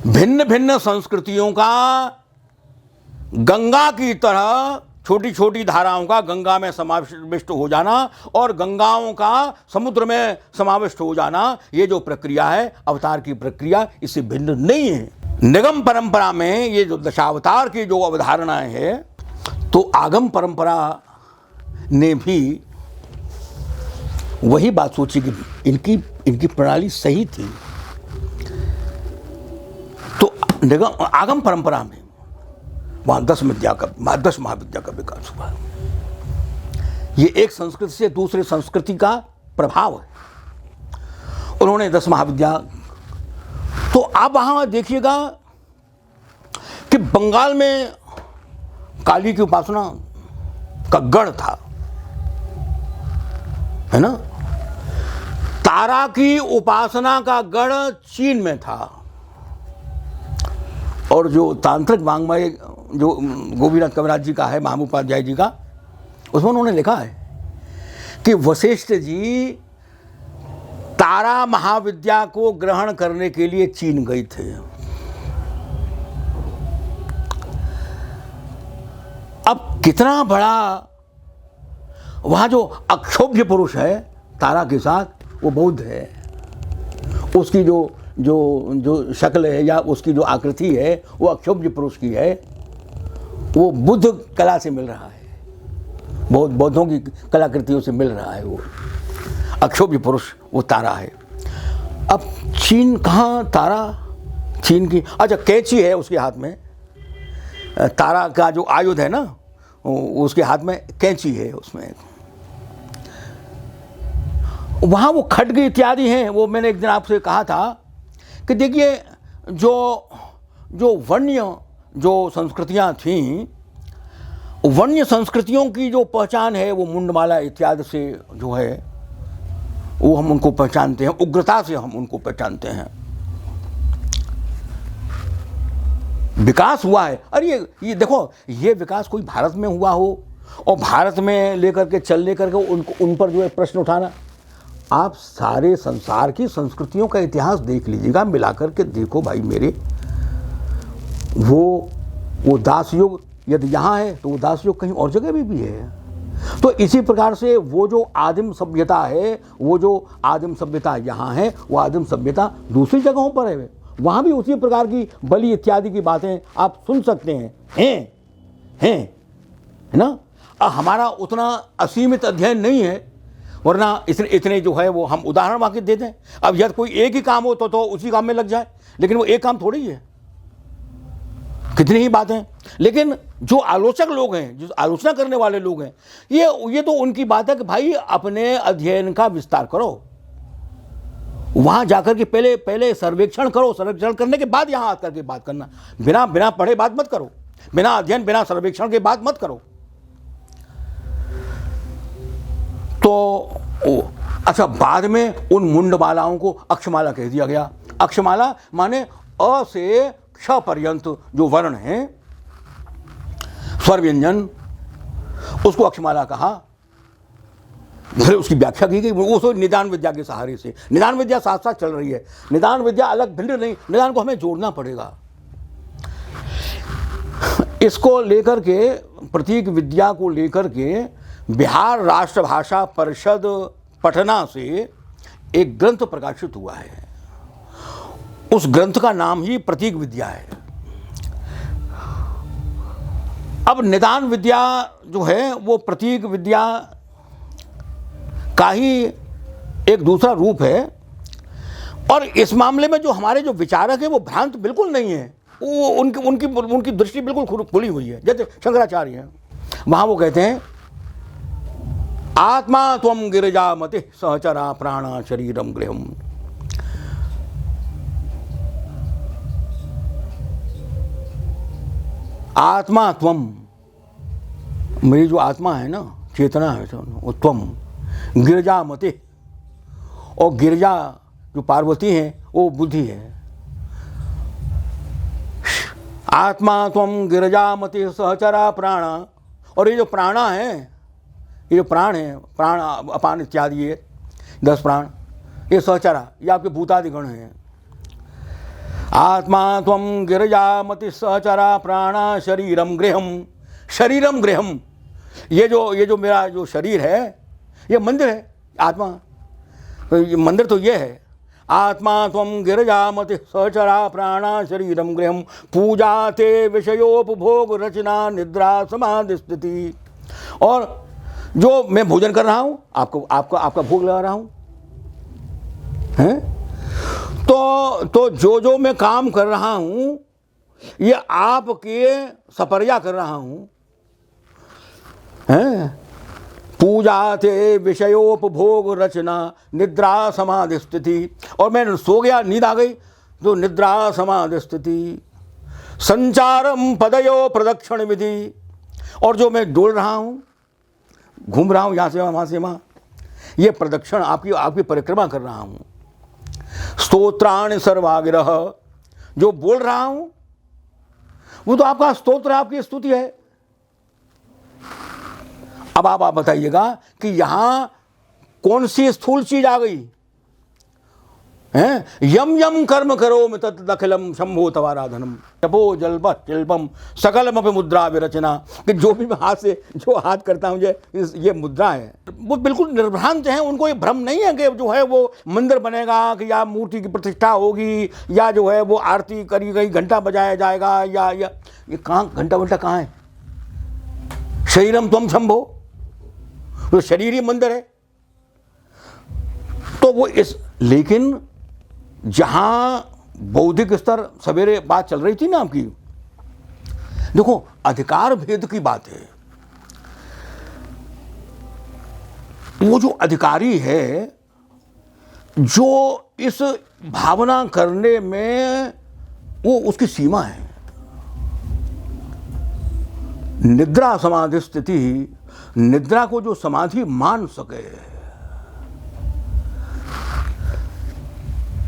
भिन्न भिन्न संस्कृतियों का गंगा की तरह छोटी छोटी धाराओं का गंगा में समाविष्ट हो जाना और गंगाओं का समुद्र में समाविष्ट हो जाना, ये जो प्रक्रिया है अवतार की प्रक्रिया, इससे भिन्न नहीं है। निगम परंपरा में ये जो दशावतार की जो अवधारणाएं है, तो आगम परंपरा ने भी वही बात सोची कि इनकी प्रणाली सही थी। तो निगम आगम परंपरा में वहाँ 10 महाविद्या का विकास हुआ। ये एक संस्कृति से दूसरे संस्कृति का प्रभाव है। उन्होंने 10 महाविद्या, तो आप वहाँ देखिएगा कि बंगाल में काली की उपासना का गढ़ था, है ना। तारा की उपासना का गढ़ चीन में था। और जो तांत्रिक वाङ्मय जो गोपीनाथ कविराज जी का है, महामुपाध्याय जी का, उसमें उन्होंने लिखा है कि वशिष्ठ जी तारा महाविद्या को ग्रहण करने के लिए चीन गए थे। अब कितना बड़ा वहां जो अक्षोभ्य पुरुष है तारा के साथ, वो बौद्ध है। उसकी जो शक्ल है या उसकी जो आकृति है वो अक्षोभ्य पुरुष की है। वो बुद्ध कला से मिल रहा है, बहुत बौद्धों की कलाकृतियों से मिल रहा है। वो अक्षोभ्य पुरुष वो तारा है। अब चीन कहाँ तारा, चीन की अच्छा कैंची है उसके हाथ में, तारा का जो आयुध है ना उसके हाथ में कैंची है। उसमें वहाँ वो खड्ग इत्यादि हैं। वो मैंने एक दिन आपसे कहा था कि देखिए जो वन्य जो संस्कृतियाँ थीं, वन्य संस्कृतियों की जो पहचान है वो मुंडमाला इत्यादि से जो है वो हम उनको पहचानते हैं, उग्रता से हम उनको पहचानते हैं। विकास हुआ है। अरे ये देखो, ये विकास कोई भारत में हुआ हो और भारत में लेकर के चलने करके उन पर जो है प्रश्न उठाना। आप सारे संसार की संस्कृतियों का इतिहास देख लीजिएगा, मिलाकर के देखो भाई मेरे। वो दास युग यदि यहाँ है तो वो दास युग कहीं और जगह भी है। तो इसी प्रकार से वो जो आदिम सभ्यता है, वो जो आदिम सभ्यता यहाँ है, वो आदिम सभ्यता दूसरी जगहों पर है। वहाँ भी उसी प्रकार की बलि इत्यादि की बातें आप सुन सकते हैं, है ना। हमारा उतना असीमित अध्ययन नहीं है, वरना इतने जो है वो हम उदाहरण वाक्य दे दें। अब यदि कोई एक ही काम हो तो उसी काम में लग जाए, लेकिन वो एक काम थोड़ी है, कितनी ही बातें। लेकिन जो आलोचक लोग हैं, जो आलोचना करने वाले लोग हैं, ये तो उनकी बात है कि भाई अपने अध्ययन का विस्तार करो, वहां जाकर के पहले सर्वेक्षण करो, सर्वेक्षण करने के बाद यहां आकर के बात करना। बिना पढ़े बात मत करो, बिना अध्ययन बिना सर्वेक्षण के बात मत करो। तो अच्छा, बाद में उन मुंडमालाओं को अक्षमाला कह दिया गया। अक्षमाला माने अ से क्ष पर्यंत जो वर्ण है, स्वर व्यंजन, उसको अक्षमाला कहा। फिर उसकी व्याख्या की गई, वो निदान विद्या के सहारे से। निदान विद्या साथ साथ चल रही है, निदान विद्या अलग भिन्न नहीं, निदान को हमें जोड़ना पड़ेगा। इसको लेकर के, प्रतीक विद्या को लेकर के बिहार राष्ट्रभाषा परिषद पटना से एक ग्रंथ प्रकाशित हुआ है। उस ग्रंथ का नाम ही प्रतीक विद्या है। अब निदान विद्या जो है वो प्रतीक विद्या का ही एक दूसरा रूप है। और इस मामले में जो हमारे जो विचारक है वो भ्रांत बिल्कुल नहीं है। वो उनकी दृष्टि बिल्कुल खुली हुई है। जैसे शंकराचार्य हैं, वहां वो कहते हैं आत्मा त्वं गिरिजा मति सहचरा प्राणा शरीरम गृहम। आत्मा त्वम, मेरी जो आत्मा है ना, चेतना है वो त्वम, गिरिजा मति, और गिरिजा जो पार्वती है वो बुद्धि है। आत्मा त्वम गिरिजा मति सहचरा प्राणा, और ये जो प्राणा है, ये जो प्राण है, प्राण अपान इत्यादि ये 10 प्राण, ये सहचरा, ये आपके भूतादिगण हैं। आत्मा त्वं गिरिजामति सहचरा प्राणा शरीरम गृहम। शरीरम गृहम, ये जो मेरा जो शरीर है ये मंदिर है। आत्मा तो ये मंदिर तो ये है। आत्मा त्वं गिरिजामति सहचरा प्राणा शरीरम गृहम पूजा ते विषयोपभोग रचना निद्रा समाधि स्थिति। और जो मैं भोजन कर रहा हूँ, आपका भोग लगा रहा हूँ, हैं? तो जो मैं काम कर रहा हूँ ये आपके सपर्या कर रहा हूँ, हैं? पूजा थे विषयोपभोग रचना निद्रा समाधि स्थिति। और मैं सो गया, नींद आ गई तो निद्रा समाधि स्थिति। संचारम पदयो प्रदक्षिण विधि, और जो मैं डोल रहा हूँ, घूम रहा हूँ यहाँ से वहाँ से वहाँ, ये प्रदक्षिण आपकी परिक्रमा कर रहा हूँ। स्तोत्राणि सर्वागिरह, जो बोल रहा हूँ वो तो आपका स्तोत्र, आपकी स्तुति है। अब आप बताइएगा कि यहां कौन सी स्थूल चीज आ गई है? यम यम कर्म करो में तत्दखिलम शंभो तवाराधनम जपो जल्प शिल्पम सकलमपि मुद्रा विरचना। कि जो भी मैं जो हाथ करता हूँ ये मुद्रा है। वो बिल्कुल निर्भ्रांत हैं, उनको ये भ्रम नहीं है कि जो है वो मंदिर बनेगा, कि या मूर्ति की प्रतिष्ठा होगी, या जो है वो आरती करी गई, घंटा बजाया जाएगा, या ये कहाँ घंटा वंटा कहाँ है? शरीरम त्वं शंभो, तो शरीर ही मंदिर है। तो वो लेकिन जहां बौद्धिक स्तर, सवेरे बात चल रही थी ना आपकी, देखो अधिकार भेद की बात है। वो जो अधिकारी है, जो इस भावना करने में वो उसकी सीमा है। निद्रा समाधि स्थिति, निद्रा को जो समाधि मान सके,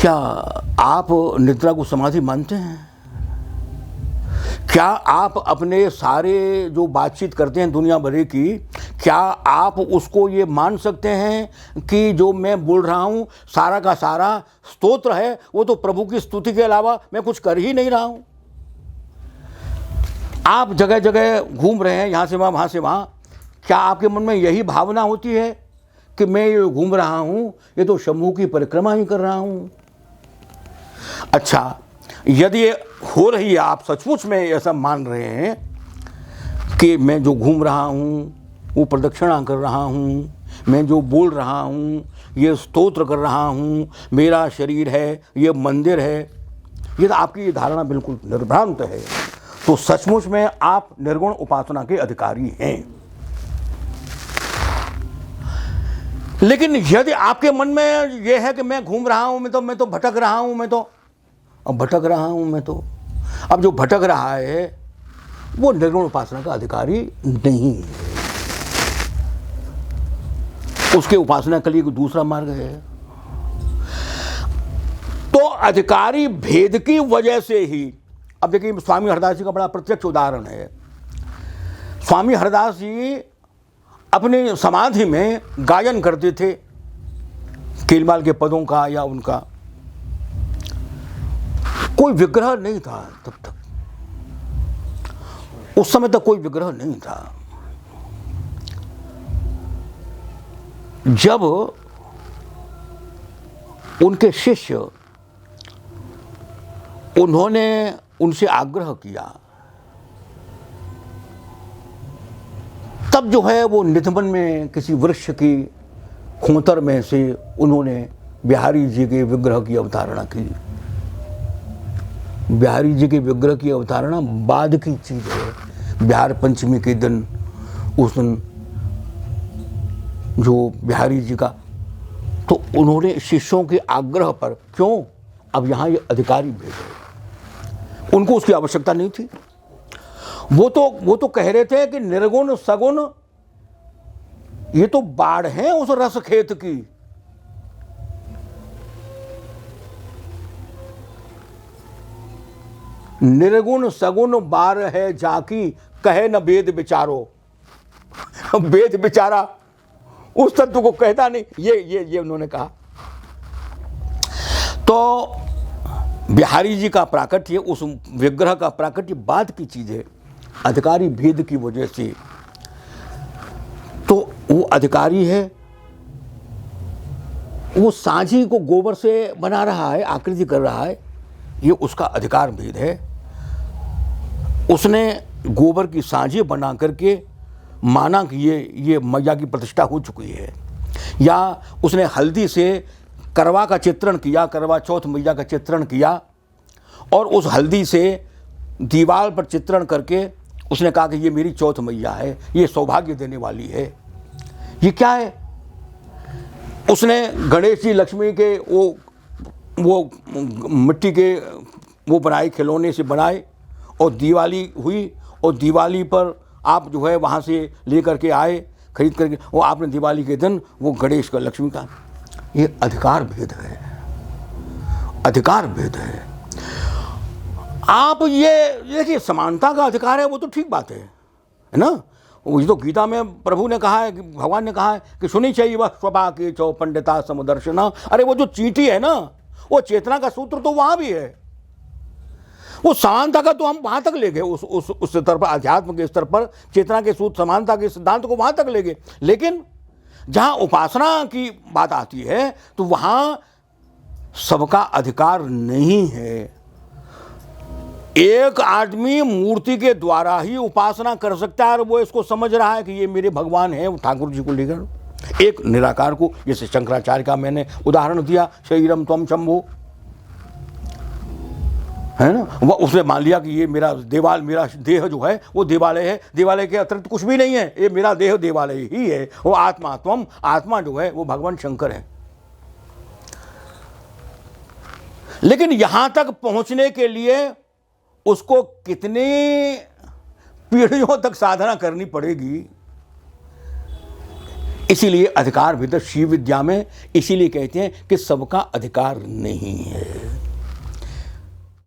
क्या आप निद्रा को समाधि मानते हैं? क्या आप अपने सारे जो बातचीत करते हैं दुनिया भर की, क्या आप उसको ये मान सकते हैं कि जो मैं बोल रहा हूँ सारा का सारा स्तोत्र है, वो तो प्रभु की स्तुति के अलावा मैं कुछ कर ही नहीं रहा हूँ? आप जगह जगह घूम रहे हैं, यहाँ से वहाँ, वहाँ से वहाँ, क्या आपके मन में यही भावना होती है कि मैं ये घूम रहा हूँ, ये तो शंभू की परिक्रमा ही कर रहा हूँ? अच्छा, यदि ये हो रही है, आप सचमुच में ऐसा मान रहे हैं कि मैं जो घूम रहा हूँ वो प्रदक्षिणा कर रहा हूँ, मैं जो बोल रहा हूँ ये स्तोत्र कर रहा हूँ, मेरा शरीर है ये मंदिर है, ये तो आपकी धारणा बिल्कुल निर्भ्रांत है, तो सचमुच में आप निर्गुण उपासना के अधिकारी हैं। लेकिन यदि आपके मन में यह है कि मैं घूम रहा हूँ, मैं तो भटक रहा हूँ, अब जो भटक रहा है वो निर्गुण उपासना का अधिकारी नहीं है, उसके उपासना के लिए कोई दूसरा मार्ग है। तो अधिकारी भेद की वजह से ही, अब देखिए स्वामी हरदास जी का बड़ा प्रत्यक्ष उदाहरण है। स्वामी हरदास जी अपनी समाधि में गायन करते थे केलवाल के पदों का या उनका, कोई विग्रह नहीं था तब तक, उस समय तक कोई विग्रह नहीं था। जब उनके शिष्य उन्होंने उनसे आग्रह किया, तब जो है वो निधमन में किसी वृक्ष की खोंतर में से उन्होंने बिहारी जी के विग्रह की अवतारणा की। बिहारी जी के विग्रह की अवतारणा बाद की चीज है। बिहार पंचमी के दिन, उस दिन जो बिहारी जी का, तो उन्होंने शिष्यों के आग्रह पर, क्यों, अब यहाँ ये अधिकारी भेजे, उनको उसकी आवश्यकता नहीं थी। वो तो कह रहे थे कि निर्गुण सगुण ये तो बाढ़ है उस रस खेत की। निर्गुण सगुण बार है जाकी कहे न वेद विचारो। वेद विचारा उस तत्व को कहता नहीं, ये उन्होंने कहा। तो बिहारी जी का प्राकट्य, उस विग्रह का प्राकट्य बाद की चीज़ है, अधिकारी भेद की वजह से। तो वो अधिकारी है, वो सांझी को गोबर से बना रहा है, आकृति कर रहा है, ये उसका अधिकार भेद है। उसने गोबर की सांझी बना करके माना कि ये मैया की प्रतिष्ठा हो चुकी है, या उसने हल्दी से करवा का चित्रण किया, करवा चौथ मैया का चित्रण किया, और उस हल्दी से दीवार पर चित्रण करके उसने कहा कि ये मेरी चौथ मैया है, ये सौभाग्य देने वाली है। ये क्या है? उसने गणेश जी लक्ष्मी के वो मिट्टी के वो बनाए, खिलौने से बनाए, और दिवाली हुई, और दिवाली पर आप जो है वहाँ से ले करके आए खरीद करके, वो आपने दिवाली के दिन वो गणेश का, लक्ष्मी का। ये अधिकार भेद है, अधिकार भेद है। आप ये देखिए, समानता का अधिकार है, वो तो ठीक बात है ना। वो तो गीता में प्रभु ने कहा है, भगवान ने कहा है कि सुनी चाहिए वह स्वभा की चौ पंडिता समुदर्शना। अरे वो जो चींटी है ना, वो चेतना का सूत्र तो वहां भी है। वो समानता का तो हम वहां तक ले गए, उस स्तर पर, अध्यात्म के स्तर पर चेतना के सूत्र, समानता के सिद्धांत को वहां तक ले गए। लेकिन जहां उपासना की बात आती है तो वहां सबका अधिकार नहीं है। एक आदमी मूर्ति के द्वारा ही उपासना कर सकता है, और वो इसको समझ रहा है कि ये मेरे भगवान हैं, ठाकुर जी को लेकर। एक निराकार को, जैसे शंकराचार्य का मैंने उदाहरण दिया, शरीरम त्वम शंभो, है ना। वह उसने मान लिया कि ये मेरा देह जो है वो देवालय है, देवालय के अतिरिक्त कुछ भी नहीं है, ये मेरा देह देवालय ही है। वो आत्मा, त्वम, आत्मा जो है वो भगवान शंकर है। लेकिन यहां तक पहुंचने के लिए उसको कितनी पीढ़ियों तक साधना करनी पड़ेगी। इसीलिए अधिकार भेद शिव विद्या में, इसीलिए कहते हैं कि सबका अधिकार नहीं है।